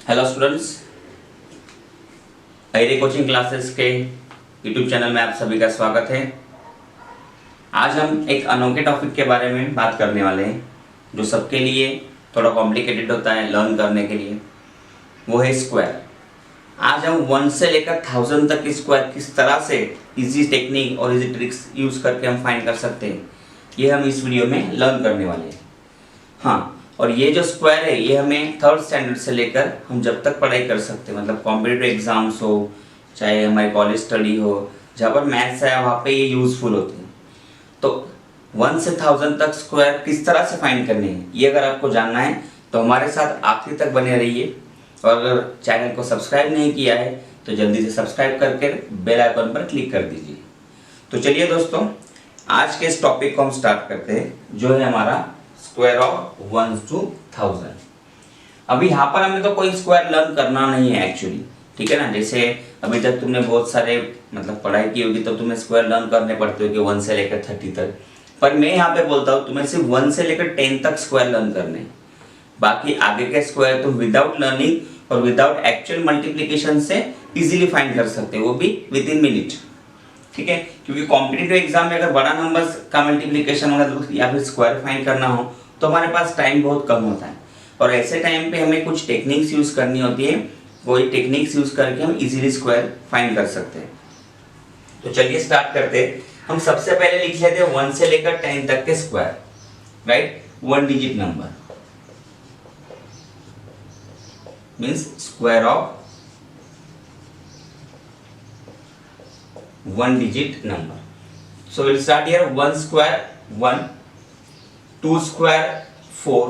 Hello students, Ahire coaching classes के YouTube channel में आप सभी का स्वागत है। आज हम एक अनोखे टॉपिक के बारे में बात करने वाले हैं जो सबके लिए थोड़ा कॉम्प्लिकेटेड होता है लर्न करने के लिए, वो है स्क्वायर। आज हम 1 से लेकर 1000 तक स्क्वायर किस तरह से इजी टेक्निक और इजी ट्रिक्स यूज़ करके हम फाइंड कर सकते हैं, ये हम इस वीडियो में लर्न करने वाले हैं। हाँ, और ये जो स्क्वायर है ये हमें 3rd स्टैंडर्ड से लेकर हम जब तक पढ़ाई कर सकते हैं, मतलब कॉम्पिटिटिव एग्जाम्स हो चाहे हमारी कॉलेज स्टडी हो, जहाँ पर मैथ्स है वहाँ पे ये यूज़फुल होते हैं। तो 1 से 1000 तक स्क्वायर किस तरह से फाइंड करने हैं, ये अगर आपको जानना है तो हमारे साथ आखिरी तक बने रहिए। और अगर चैनल को सब्सक्राइब नहीं किया है तो जल्दी से सब्सक्राइब करके बेल आइकन पर क्लिक कर दीजिए। तो चलिए दोस्तों, आज के इस टॉपिक को हम स्टार्ट करते हैं, जो है हमारा स्क्वायर ऑफ 1 to 1000। अभी यहाँ पर हमें तो कोई स्क्वायर लर्न करना नहीं है एक्चुअली, ठीक है ना। जैसे अभी तक तुमने बहुत सारे मतलब पढ़ाई की होगी तो तुम्हें स्क्वायर लर्न करने पड़ते हो कि 1 से लेकर 30 तक, पर मैं यहाँ पे बोलता हूँ तुम्हें सिर्फ 1 से लेकर 10 तक स्क्वायर लर्न करने हैं। बाकी आगे के स्क्वायर तुम विदाउट लर्निंग और विदाउट एक्चुअल मल्टीप्लीकेशन से इजीली फाइंड कर सकते हो, वो भी विद इन मिनट, ठीक है। क्योंकि कॉम्पिटिटिव एग्जाम में अगर बड़ा नंबर्स का मल्टीप्लिकेशन होगा या फिर स्क्वायर फाइंड करना हो तो हमारे पास टाइम बहुत कम होता है, और ऐसे टाइम पे हमें कुछ टेक्निक्स यूज करनी होती है। वही टेक्निक्स यूज करके हम इजीली स्क्वायर फाइंड कर सकते हैं। तो चलिए स्टार्ट करते हैं। हम सबसे पहले लिख लेते हैं 1 से लेकर 10 तक के square, right. 1 digit number means square of 1 digit number. So we'll start here. 1 square 1, 2 square 4,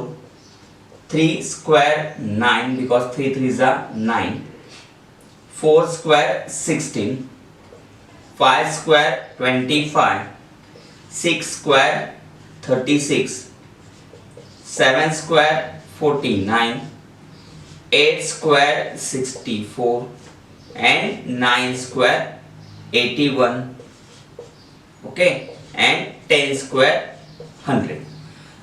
3 square 9 because 3 3s are 9, 4 square 16, 5 square 25, 6 square 36, 7 square 49, 8 square 64 and 9 square 81, okay, and 10 square 100।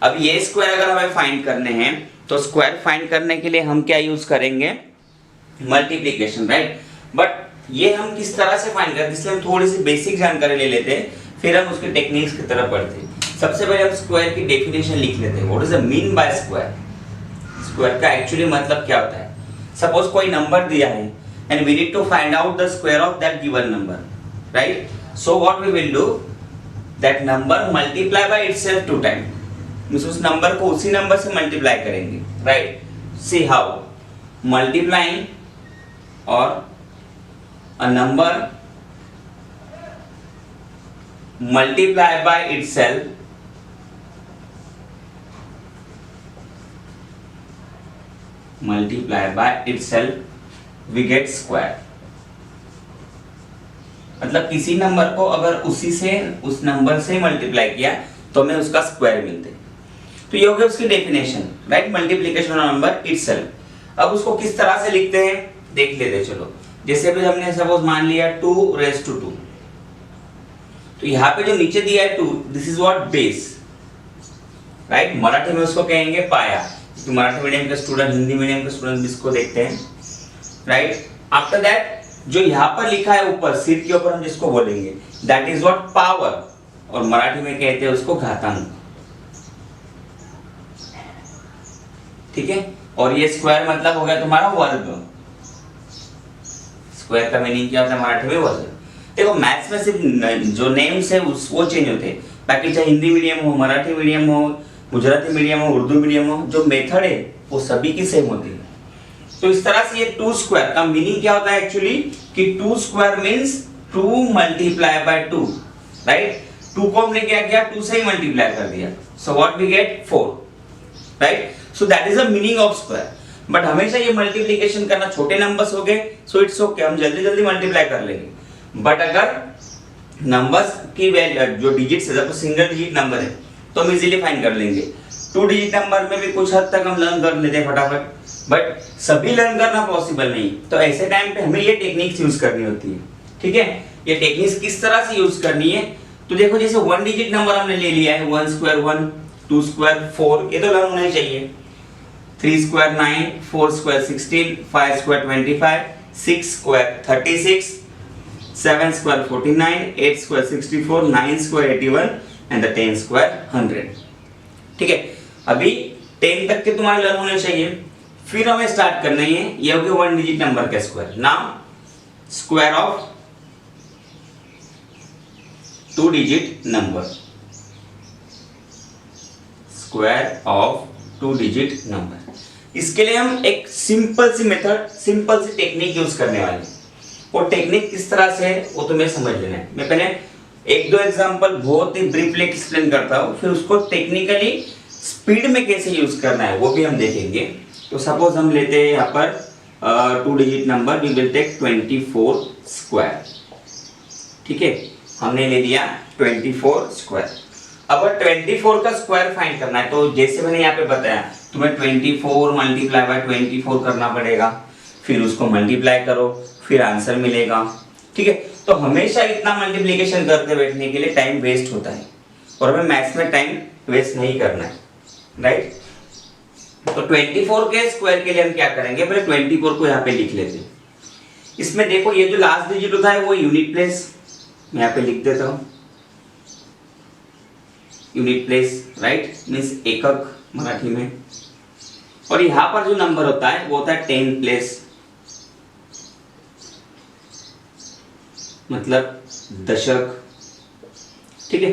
अब ये स्क्वायर अगर हमें फाइंड करने हैं तो square find करने के लिए हम क्या यूज करेंगे, मल्टीप्लिकेशन, राइट। बट ये हम किस तरह से फाइंड करते हैं, इसलिए हम थोड़ी सी बेसिक जानकारी ले लेते हैं, फिर हम उसके टेक्निक्स की तरफ बढ़ते हैं। सबसे पहले हम स्क्वायर की डेफिनेशन लिख लेते हैं। What is the mean by square. Square का एक्चुअली मतलब क्या होता है। सपोज कोई नंबर दिया है and we need to find out the square of that given number, right? So what we will do, that number multiply by itself 2 times, means उस नंबर को उसी नंबर से मल्टीप्लाई करेंगे, right? See how multiplying or a number multiply by itself we get square। मतलब किसी number को अगर उसी से उस नंबर से मल्टीप्लाई किया तो हमें उसका स्क्वायर मिलते हैं। तो ये हो गया उसकी definition, right, multiplication of number itself. अब उसको किस तरह से लिखते हैं देख लेते हैं। चलो, जैसे अभी हमने सपोज मान लिया 2 raised to 2, तो यहाँ पे जो नीचे दिया है 2, this is what base, right. Marathi में उसको कहेंगे पाया, क्योंकि मराठी मीडियम के स्टूडेंट हिंदी मीडियम के स्टूडेंट इसको देखते हैं, राइट। आफ्टर दैट जो यहाँ पर लिखा है ऊपर सिर के ऊपर हम जिसको बोलेंगे दैट इज व्हाट पावर, और मराठी में कहते हैं उसको घातांक, ठीक है। और ये स्क्वायर मतलब हो गया तुम्हारा वर्ग। स्क्वायर का मीनिंग क्या होता है मराठी में, वर्ग। देखो मैथ्स में सिर्फ जो नेम्स है वो चेंज होते हैं, बाकी चाहे हिंदी मीडियम हो, मराठी मीडियम हो, गुजराती मीडियम हो, उर्दू मीडियम हो, जो मेथड है वो सभी की सेम होती है। तो इस तरह से ये 2 स्क्वायर का मीनिंग क्या होता है एक्चुअली, कि 2 square means 2 multiply by 2, right. 2 को हमने क्या किया, 2 से ही मल्टीप्लाई कर दिया, so what we get 4, right. So that is the meaning of square. But हमेशा ये मल्टीप्लिकेशन करना, छोटे नंबर्स हो गए सो इट्स ओके, हम जल्दी जल्दी मल्टीप्लाई कर लेंगे। बट अगर नंबर्स की वैल्यू जो डिजिट्स है, जब सिंगल डिजिट नंबर है तो हम इजीली फाइंड कर लेंगे। 2 डिजिट नंबर में भी कुछ हद तक हम लर्न कर लेते हैं फटाफट, बट सभी लर्न करना पॉसिबल नहीं। तो ऐसे टाइम पे हमें ये टेक्निक्स यूज करनी होती है, ठीक है। ये टेक्निक्स किस तरह से यूज करनी है, तो देखो जैसे 1 डिजिट नंबर हमने ले लिया है, 1 स्क्वायर 1, 2 स्क्वायर 4, ये तो लर्न होना ही चाहिए। 3 square 9, 4 square 16, 5 square 25, 6 square 36, 7 square 49, 8 square 64, 9 square 81 and the 10 square 100। ठीक है, अभी 10 तक के तुम्हारे लर्न होने चाहिए। फिर हमें स्टार्ट करना है, ये हो गया 1 डिजिट नंबर का square. Now square of 2 digit number, square of 2 digit number. इसके लिए हम एक सिंपल सी मेथड, सिंपल सी टेक्निक यूज करने वाले हैं। वो टेक्निक किस तरह से है वो तुम्हें समझ लेना है। मैं पहले एक दो एग्जांपल बहुत ही ब्रीफली एक्सप्लेन करता हूँ, फिर उसको टेक्निकली स्पीड में कैसे यूज करना है वो भी हम देखेंगे। तो सपोज हम लेते हैं यहाँ पर 2 digit number, we will take 24 square. ठीक है, हमने ले लिया 24 स्क्वायर। अब 24 का स्क्वायर फाइंड करना है, तो जैसे मैंने यहाँ पे बताया तुम्हें 24 मल्टीप्लाई बाय 24 करना पड़ेगा, फिर उसको मल्टीप्लाई करो, फिर आंसर मिलेगा। ठीक है, तो हमेशा इतना मल्टीप्लिकेशन करते बैठने के लिए टाइम वेस्ट होता है और हमें मैथ्स में टाइम वेस्ट नहीं करना है, राइट। तो 24 के स्क्वायर के लिए हम क्या करेंगे, पहले 24 को यहाँ पे लिख लेते हैं। इसमें देखो ये जो लास्ट डिजिट होता है वो यूनिट प्लेस, मैं यहाँ पे लिख देता हूँ यूनिट प्लेस, राइट, मीन्स एकक मराठी में। और यहाँ पर जो नंबर होता है वो होता है 10 प्लेस, मतलब दशक। ठीक है,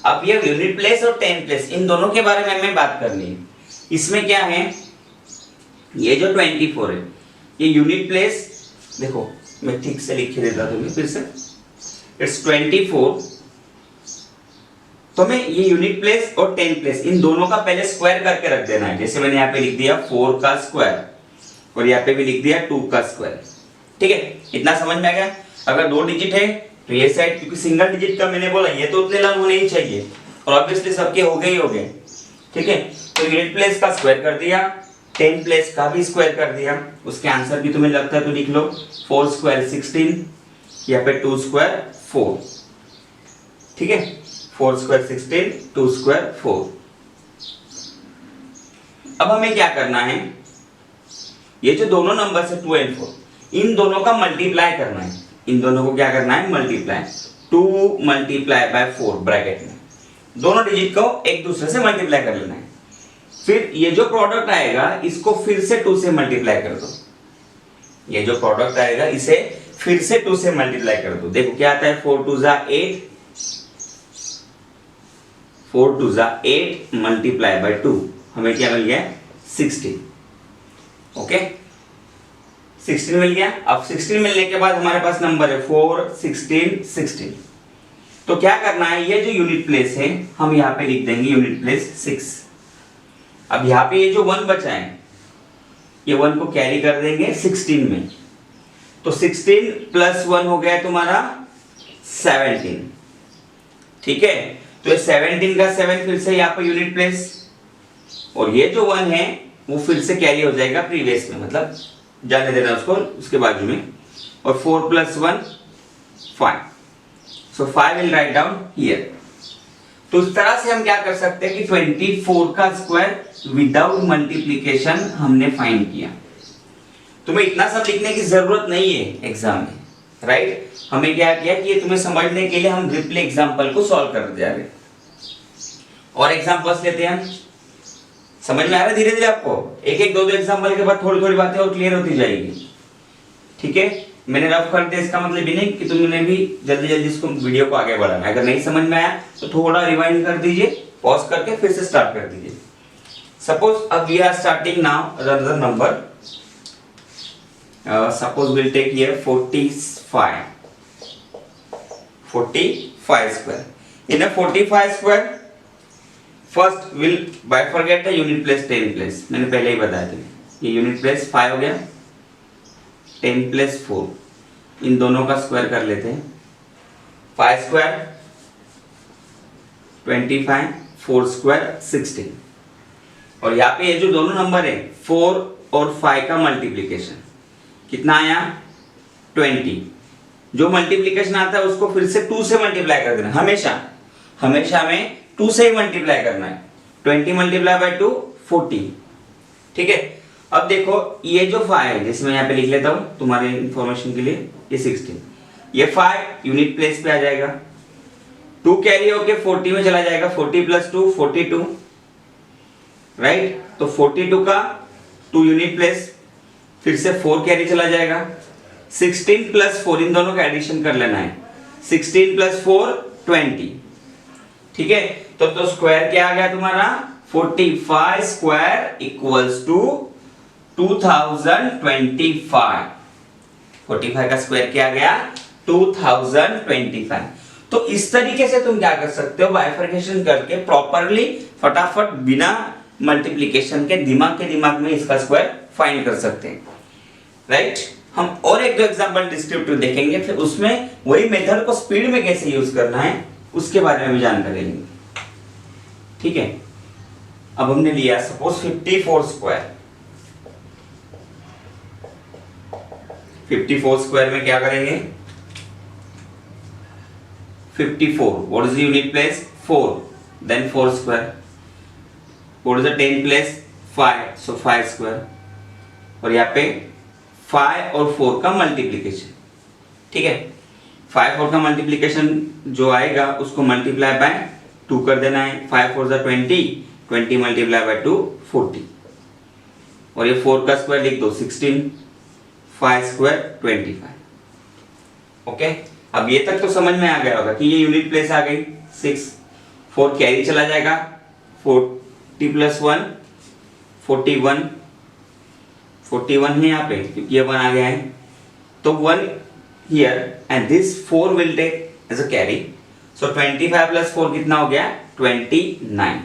अब ये यूनिट प्लेस और 10 प्लेस इन दोनों के बारे में हमें बात करनी है। इसमें क्या है, ये जो 24 है ये यूनिट प्लेस, देखो मैं ठीक से लिख के देता तुम्हें फिर से, इट्स 24। तो हमें ये यूनिट प्लेस और 10 प्लेस इन दोनों का पहले स्क्वायर करके रख देना है। जैसे मैंने यहाँ पे लिख दिया 4 का स्क्वायर और यहाँ पे भी लिख दिया 2 का स्क्वायर। ठीक है, इतना समझ में आ गया। अगर 2 डिजिट है तो ये साइड, क्योंकि सिंगल डिजिट का मैंने बोला ये तो उतने लर्न होने ही चाहिए और ऑब्वियसली सबके हो गए ही हो गए। ठीक है, तो यूनिट प्लेस का स्क्वायर कर दिया, 10 प्लेस का भी स्क्वायर कर दिया। उसके आंसर भी तुम्हें लगता है तो लिख लो, 4 स्क्वायर 16, यहाँ पे 2 स्क्वायर 4। ठीक है, 4 स्क्वायर 16, 2 स्क्वायर 4। अब हमें क्या करना है, ये जो दोनों नंबर है 2 और 4, इन दोनों का मल्टीप्लाई करना है। इन दोनों को क्या करना है, मल्टीप्लाई। 2 मल्टीप्लाई बाय 4 ब्रैकेट में दोनों डिजिट को एक दूसरे से मल्टीप्लाई कर लेना है। फिर ये जो प्रोडक्ट आएगा इसको फिर से 2 से मल्टीप्लाई कर दो। ये जो प्रोडक्ट आएगा इसे फिर से 2 से मल्टीप्लाई कर दो। देखो क्या आता है, 4 2 जा 8, 4 2 जा 8 मल्टीप्लाई बाय 2, हमें क्या मिल गया, 16। ओके, 16 मिल गया। अब 16 मिलने के बाद हमारे पास नंबर है 4 16 16। तो क्या करना है, ये जो यूनिट प्लेस है हम यहाँ पे लिख देंगे यूनिट प्लेस 6। अब यहाँ पे ये जो 1 बचा है ये 1 को कैरी कर देंगे 16 में, तो 16 प्लस 1 हो गया तुम्हारा 17। ठीक है, तो ये 17 का 7 फिर से यहाँ पे यूनिट प्लेस, और ये जो 1 है वो फिर से कैरी हो जाएगा प्रीवियस में, मतलब जाने देना उसको उसके बाजू में। और 4 plus 1 5, so 5 will write down here. तो इस तरह से हम क्या कर सकते हैं कि 24 का स्क्वायर विदाउट मल्टीप्लिकेशन हमने फाइंड किया। तुम्हें इतना सब लिखने की जरूरत नहीं है एग्जाम में, राइट। हमें क्या किया कि ये तुम्हें समझने के लिए हम ब्रीफली एग्जांपल को सॉल्व कर जा रहे हैं। और एग्जांपल्स लेते हैं, समझ में आ रहा है धीरे धीरे आपको, एक एक दो दो एग्जांपल के बाद थोड़ी थोड़ी बातें और क्लियर होती जाएगी। ठीक है, मैंने रफ कर दिया इसका मतलब भी नहीं कि तुमने भी जल्दी जल्दी इसको वीडियो को आगे बढ़ाना है। अगर नहीं समझ में आया तो थोड़ा रिवाइंड कर दीजिए, पॉज करके फिर से स्टार्ट कर दीजिए। सपोज अब we are starting now another number, suppose will take here 45 square. In a 45 square, first we'll bifurcate the unit place 10 place. मैंने पहले ही बताया था, ये यूनिट प्लेस 5 हो गया, 10 प्लस 4, इन दोनों का स्क्वायर कर लेते हैं। 5 स्क्वायर 25, 4 स्क्वायर 16। और यहाँ पे ये जो दोनों नंबर है 4 और 5 का मल्टीप्लिकेशन कितना आया, 20। जो मल्टीप्लिकेशन आता है उसको फिर से 2 से मल्टीप्लाई कर देना, हमेशा हमें 2 से ही मल्टीप्लाई करना है। 20 मल्टीप्लाई बाय 2 40, ठीक है। अब देखो ये जो 5 है, जैसे मैं यहाँ पे लिख लेता हूँ तुम्हारे इंफॉर्मेशन के लिए, ये 16, ये 5 यूनिट प्लेस पे आ जाएगा, 2 कैरी होके 40 में चला जाएगा, 40 प्लस 2 42, राइट। तो 42 का 2 यूनिट प्लेस, फिर से 4 कैरी चला जाएगा, 16 प्लस 4 इन दोनों का एडिशन कर लेना है, 16 प्लस 4 20, ठीक है। तो स्क्वायर क्या आ गया तुम्हारा, 45 स्क्वायर इक्वल्स टू 2025। 45 का स्क्वायर क्या आ गया, 2025। तो इस तरीके से तुम क्या कर सकते हो, बाइफरकेशन करके प्रॉपरली फटाफट बिना मल्टीप्लिकेशन के दिमाग में इसका स्क्वायर फाइंड कर सकते हैं, राइट। हम और एक दो एग्जांपल डिस्क्रिप्टिव देखेंगे, फिर उसमें वही मेथड को स्पीड में कैसे यूज करना है उसके बारे में भी जानकारी लेंगे, ठीक है। अब हमने लिया सपोज 54 स्क्वायर, 54 स्क्वायर में क्या करेंगे, 54 what is the unit place 4, then 4 square, what is the 10 place 5, so 5 square, और यहाँ पे 5 और 4 का मल्टीप्लीकेशन, ठीक है। 5 4 का मल्टीप्लीकेशन जो आएगा उसको मल्टीप्लाई बाय 2 कर देना है, 5 4 जा 20, 20 मल्टीप्लाई बाय 2 40, और ये 4 का स्क्वायर लिख दो 16, 5 स्क्वायर 25, ओके। अब ये तक तो समझ में आ गया होगा कि ये यूनिट प्लेस आ गई 6, 4 कैरी चला जाएगा, 40 प्लस 1 41, 41 है यहाँ पे क्योंकि ये 1 आ गया है, तो 1 here and this 4 will take as a carry, so 25 plus 4 कितना हो गया 29,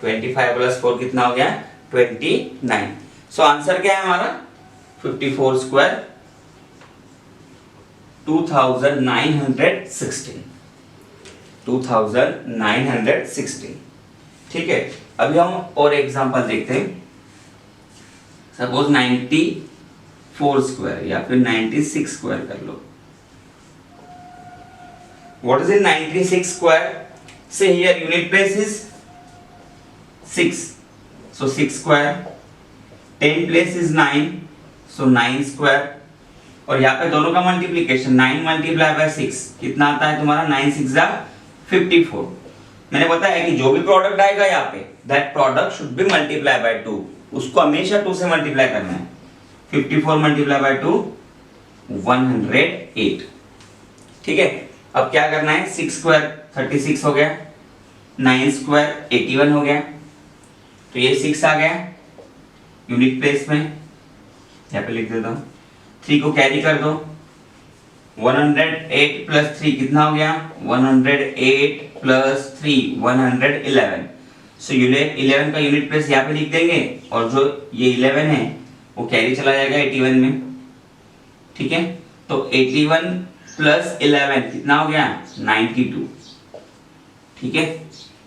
25 plus 4 कितना हो गया 29, so आंसर क्या है हमारा 54 स्क्वायर 2916, ठीक है। अभी हम और एग्जांपल देखते हैं, सपोज 94 स्क्वायर या फिर 96 स्क्वायर कर लो, व्हाट इज इन 96 स्क्वायर, से here unit place is 6, so 6 square, 10 place is 9, so 9 square, और यहाँ पे दोनों का मल्टीप्लिकेशन 9 मल्टीप्लाई बाय 6 कितना आता है तुम्हारा, 9 6 जा 54। मैंने बताया कि जो भी प्रोडक्ट आएगा यहाँ पे that product should be multiply by 2, उसको हमेशा 2 से मल्टीप्लाई करना है, 54 मल्टीप्लाई बाय 2 108, ठीक है। अब क्या करना है, 6 स्क्वायर 36 हो गया, 9 स्क्वायर 81 हो गया, तो ये 6 आ गया यूनिट प्लेस में, यहाँ पे लिख देता हूँ, 3 को कैरी कर दो, 108 प्लस 3 कितना हो गया, 108 प्लस 3 111, सो यूनिट 11 का यूनिट प्लेस यहाँ पे लिख देंगे, और जो ये 11 है वो कैरी चला जाएगा 81 में, ठीक है। तो 81 प्लस 11 कितना हो गया 92, ठीक है।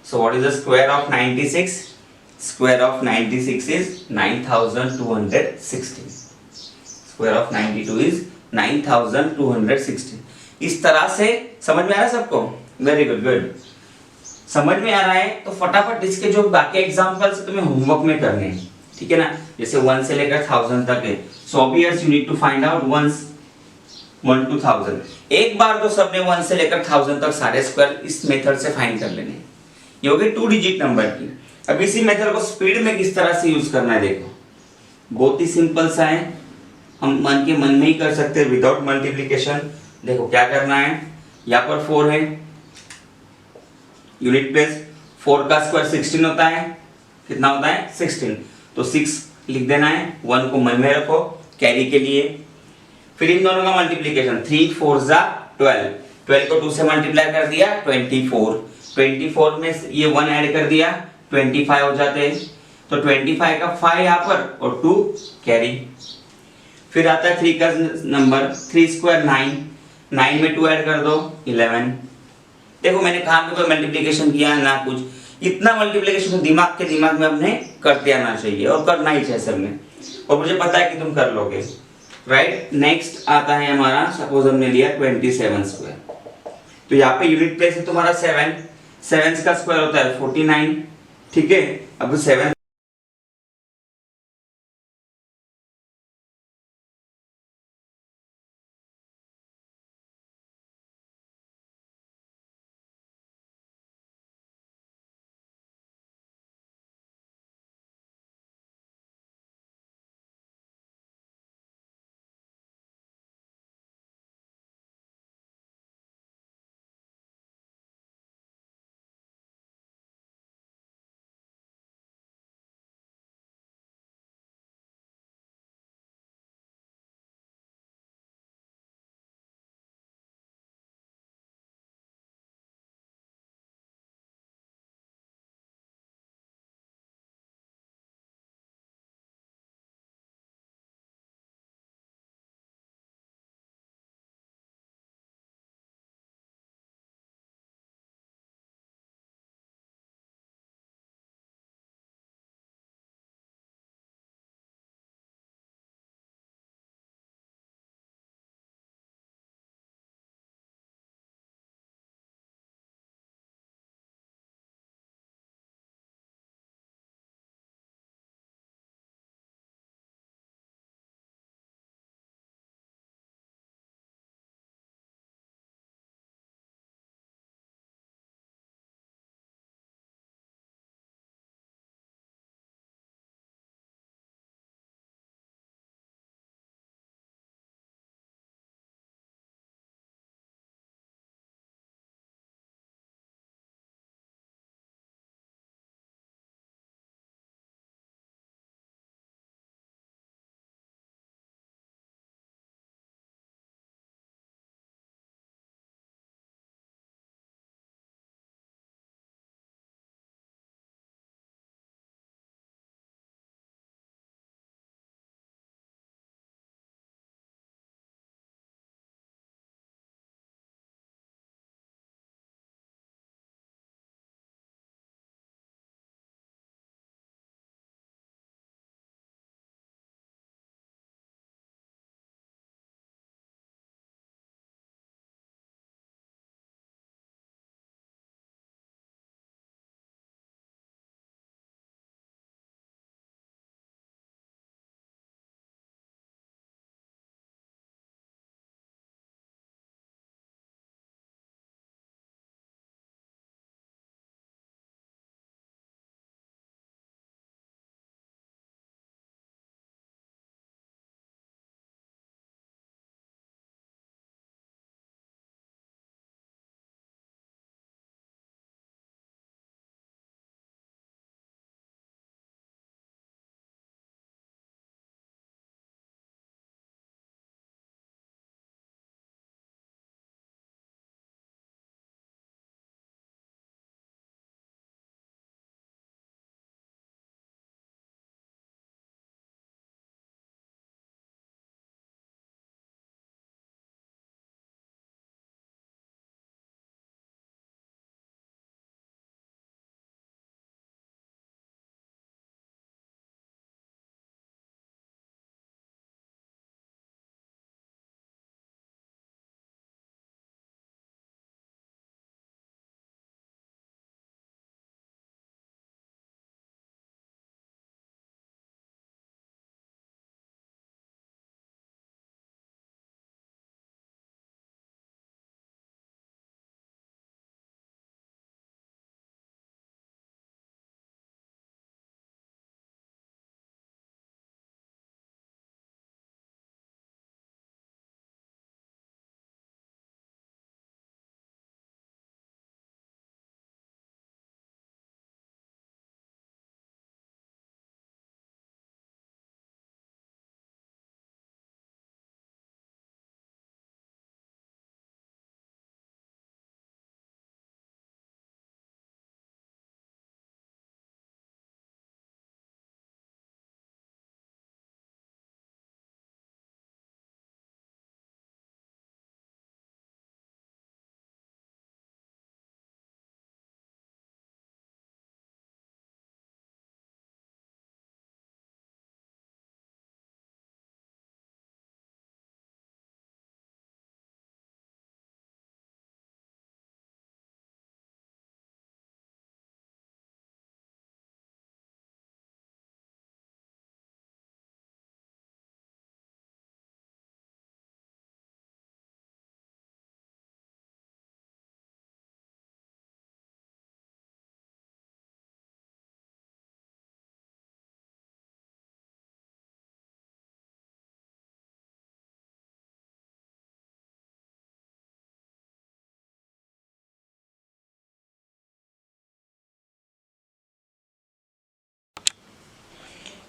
सो what is the square of 96, square of 96 is 9216, square of 92 is 9216। इस तरह से समझ में आ रहा है सबको, वेरी गुड गुड, समझ में आ रहा है। तो फटाफट इसके जो बाकी एग्जांपल्स तुम्हें होमवर्क में करने हैं, ठीक है ना, जैसे 1 से लेकर 1000 तक है, so obvious you need to find out 1 to 1000, एक बार तो सबने 1 से लेकर 1000 तक सारे स्क्वायर इस मेथड से फाइंड कर लेने हैं, ये हो गई 2 डिजिट नंबर की। अब इसी मेथड को स्पीड में किस तरह से यूज करना है, देखो बहुत ही सिंपल सा है, हम मन के मन में ही कर सकते हैं विदाउट मल्टीप्लिकेशन। देखो क्या करना है, यहाँ पर 4 है, यूनिट प्लेस 4 का स्क्वायर 16 होता है, कितना होता है 16, तो 6 लिख देना है, 1 को मन में रखो कैरी के लिए, फिर इन दोनों का मल्टीप्लिकेशन 3 4 जा 12, 12 को 2 से मल्टीप्लाई कर दिया 24, 24 में ये 1 ऐड कर दिया 25 हो जाते हैं, तो 25 का 5 यहाँ पर और 2 कैरी, फिर आता है 3 का नंबर, 3 स्क्वायर 9, 9 में 2 ऐड कर दो 11। देखो मैंने कहा पे कोई मल्टीप्लिकेशन किया ना कुछ, इतना मल्टीप्लिकेशन दिमाग में अपने करते आना चाहिए और करना ही चाहिए सब में, और मुझे पता है कि तुम कर लोगे, राइट। नेक्स्ट आता है हमारा, सपोज हमने लिया 27 स्क्वायर, तो यहाँ पे यूनिट प्लेस है तुम्हारा 7, 7 का स्क्वायर होता है 49, ठीक है। अब 7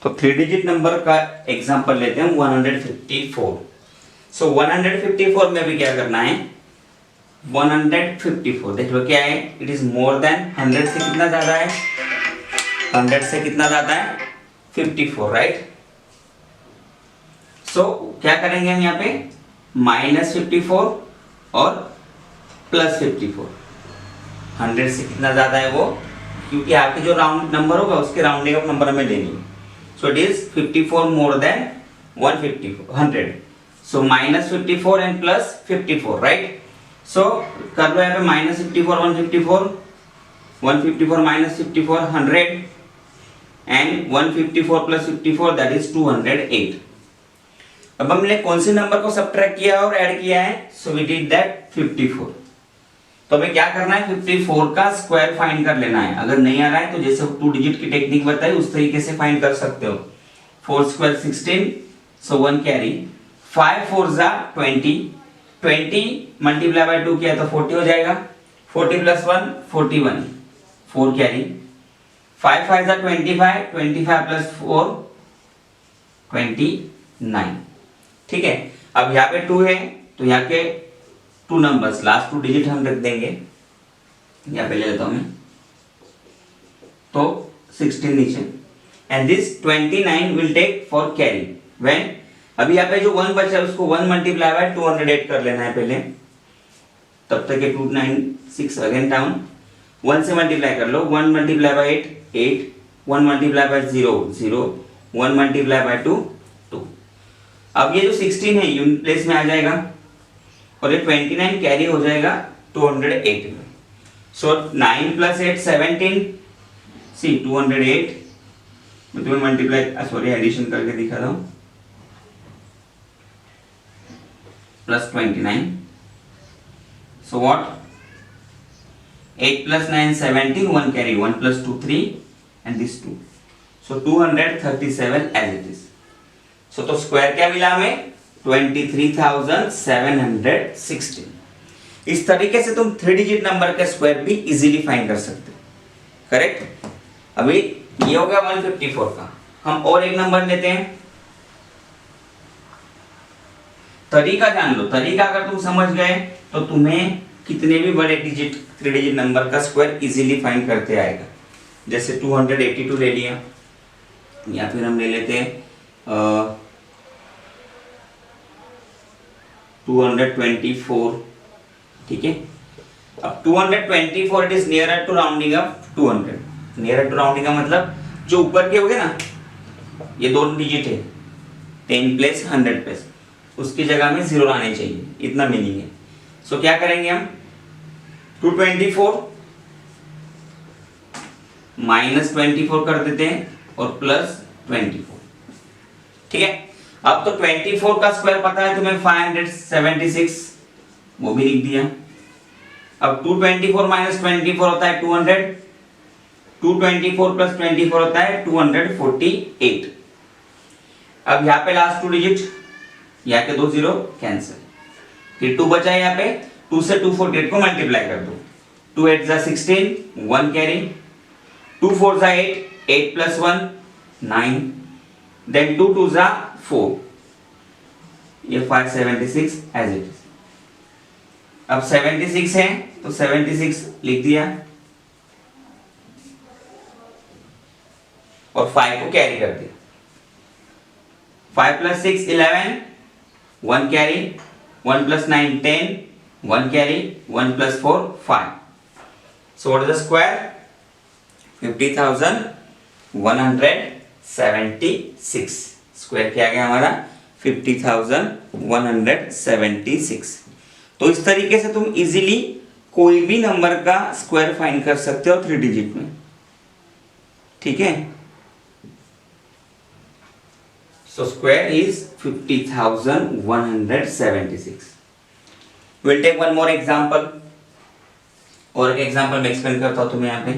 तो 3 डिजिट नंबर का एग्जांपल लेते हैं 154। सो 154 में भी क्या करना है, 154 देख लो क्या है, इट इज मोर देन 100 से कितना ज्यादा है, 100 से कितना ज्यादा है 54, राइट। सो क्या करेंगे हम यहाँ पे -54 और +54, 100 से कितना ज्यादा है वो, क्योंकि आपके जो राउंड नंबर होगा उसके राउंडिंग ऑफ नंबर हमें लेनी है। So it is 54 more than 100। So -54 and +54, right. So कर लो यहाँ पे -54 154, 154 -54 100 एंड 154 +54 दैट इज 208। अब हमने कौन से नंबर को सब्ट्रैक्ट किया और ऐड किया है, सो वी डिड दैट 54। तो हमें क्या करना है, 54 का स्क्वायर फाइंड कर लेना है। अगर नहीं आ रहा है तो जैसे 2 डिजिट की टेक्निक बताई उस तरीके से फाइंड कर सकते हो। 4 स्क्वायर 16, सो 1 कैरी, 5 4 जा 20, 20 मल्टीप्लाई बाय 2 किया तो 40 हो जाएगा, 40 + 1 41, 4 कैरी, 5 5 जा 25, 25 + 4 29, ठीक है। अब यहाँ पे 2 है तो यहाँ के 2 नंबर्स लास्ट 2 डिजिट हम रख देंगे, यहाँ पे ले लेता हूं मैं, तो 16 नीचे, and this 29 will take for carry when, अभी यहाँ पे जो 1 बचा है उसको 1 मल्टीप्लाई बाय 208 कर लेना है पहले, तब तक ये 296 अगेन डाउन, 1 से मल्टीप्लाई कर लो, 1 multiply by 8 8, 1 multiply by 0 0, 1 multiply by 2 2। अब ये जो 16 है यूनिट प्लेस में आ जाएगा और ये 29 कैरी हो जाएगा 208 में। सो 9 + 8 17, सी 208, मैं तुम्हें मल्टीप्लाई सॉरी एडिशन करके दिखा रहा हूं, +29, so what 8 + 9 17, 1 carry, 1 + 2 3 and this 2, so 237 as it is. So तो स्क्वायर क्या मिला हमें, 23,716। इस तरीके से तुम 3 डिजिट नंबर का स्क्वायर भी इजीली फाइंड कर सकते हो, करेक्ट। अभी ये हो गया 154 का। हम और एक नंबर लेते हैं, तरीका जान लो, तरीका अगर तुम समझ गए तो तुम्हें कितने भी बड़े डिजिट 3 डिजिट नंबर का स्क्वायर इजीली फाइंड करते आएगा। जैसे 282 ले लिया, या फिर हम ले लेते हैं 224, ठीक है। अब 224 it is nearer to rounding up 200, nearer to rounding का मतलब जो ऊपर के हो गए ना, ये 2 डिजिट है 10 प्लस 100 प्लस, उसकी जगह में 0 आने चाहिए, इतना मीनिंग है। सो क्या करेंगे हम, 224 -24 कर देते हैं और +24, ठीक है। अब तो 24 का स्क्वायर पता है तुम्हें 576, वो भी लिख दिया। अब 224 - 24 होता है 200, 224 + 24 होता है 248। अब यहाँ पे लास्ट 2 डिजिट, यहाँ के 2 0 कैंसिल, फिर 2 बचा है यहाँ पे, 2 से 248 को मल्टीप्लाई कर दो, 2 8 जा 16, 1 कैरी, 2 4 जा 8, 8 + 1 9, देन 2 2 जा 4, ये 576 एज इट इज। अब 76 है तो 76 लिख दिया और 5 को कैरी कर दिया, 5 + 6 11, 1 carry, 1 + 9 10, 1 carry, 1 + 4 5। So what is the square? 50,176। Square क्या गया हमारा 50,176। तो इस तरीके से तुम इजीली कोई भी नंबर का स्क्वायर फाइंड कर सकते हो 3 डिजिट में, ठीक है। So square is 50,176। Will take one more example, और एक एग्जांपल मैं एक्सप्लेन करता हूं तुम्हें यहाँ पे।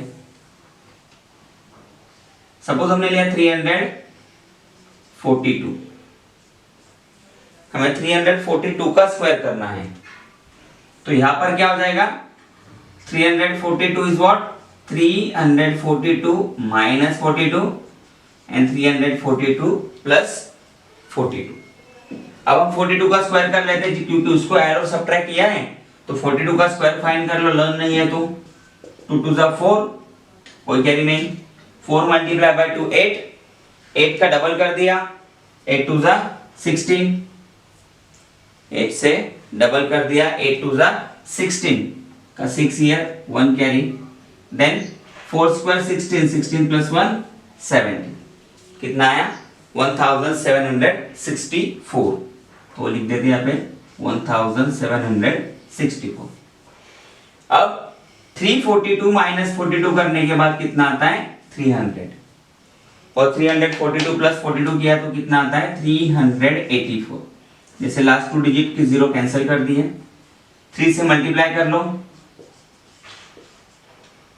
सपोज हमने लिया 342, हमें 342 का स्क्वायर करना है, तो यहां पर क्या हो जाएगा, 342 इज व्हाट, 342 - 42 एंड 342 प्लस 42। अब हम 42 का स्क्वायर कर लेते हैं क्योंकि उसको एरो सब्ट्रैक्ट किया है, तो 42 का स्क्वायर फाइंड कर लो, लर्न नहीं है तो 2 2 जा 4, कोई कैरी नहीं, 4 मल्टीप्लाई बाय 2 8, 8 का डबल कर दिया, 8 2 जा 16, 8 से डबल कर दिया, 8 2 जा 16 का 6 ईयर 1 कैरी, देन 4 स्क्वायर 16, 16 प्लस 1 70, कितना आया 1764, तो लिख देते यहाँ पे 1764। अब 342 माइनस 42 करने के बाद कितना आता है 300, और 342 प्लस 42 किया तो कितना आता है 384। जैसे लास्ट 2 डिजिट की 0 कैंसिल कर दिए, 3 से मल्टीप्लाई कर लो,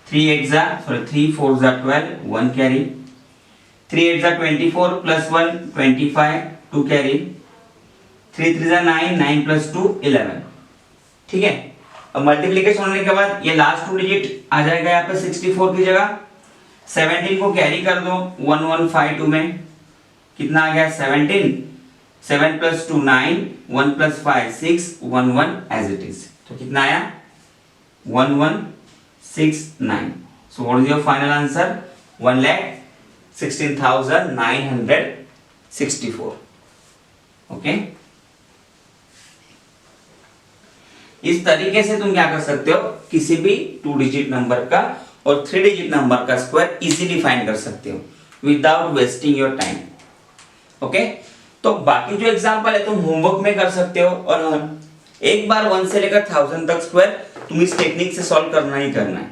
3 8 जा 3 4 जा 12, 1 कैरी, 3 8 जा 24 प्लस 1 25, 2 कैरी, 3 3 जा 9, 9 प्लस 2 11। ठीक है, अब मल्टीप्लिकेशन होने के बाद ये लास्ट 2 डिजिट आ जाएगा यहाँ पे 64 की जगह, 17 को कैरी कर दो 1152 में, कितना आ गया 17, 7 plus 2 9, 1 plus 5 6, 1 1 as it is, तो कितना आया 1169। So what is your final answer 1,16,964। Okay, इस तरीके से तुम क्या कर सकते हो, किसी भी 2 डिजिट नंबर का और 3 डिजिट नंबर का स्क्वायर इजीली फाइंड कर सकते हो without wasting your time. Okay, तो बाकी जो एग्जांपल है तुम होमवर्क में कर सकते हो, और एक बार 1 से लेकर 1000 तक स्क्वायर तुम इस टेक्निक से सॉल्व करना ही करना है।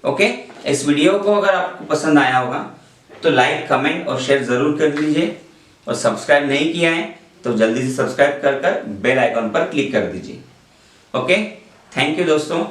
ओके, इस वीडियो को अगर आपको पसंद आया होगा तो लाइक कमेंट और शेयर जरूर कर दीजिए, और सब्सक्राइब नहीं किया है तो जल्दी से सब्सक्राइब कर बेल आइकॉन पर क्लिक कर दीजिए। ओके, थैंक यू दोस्तों।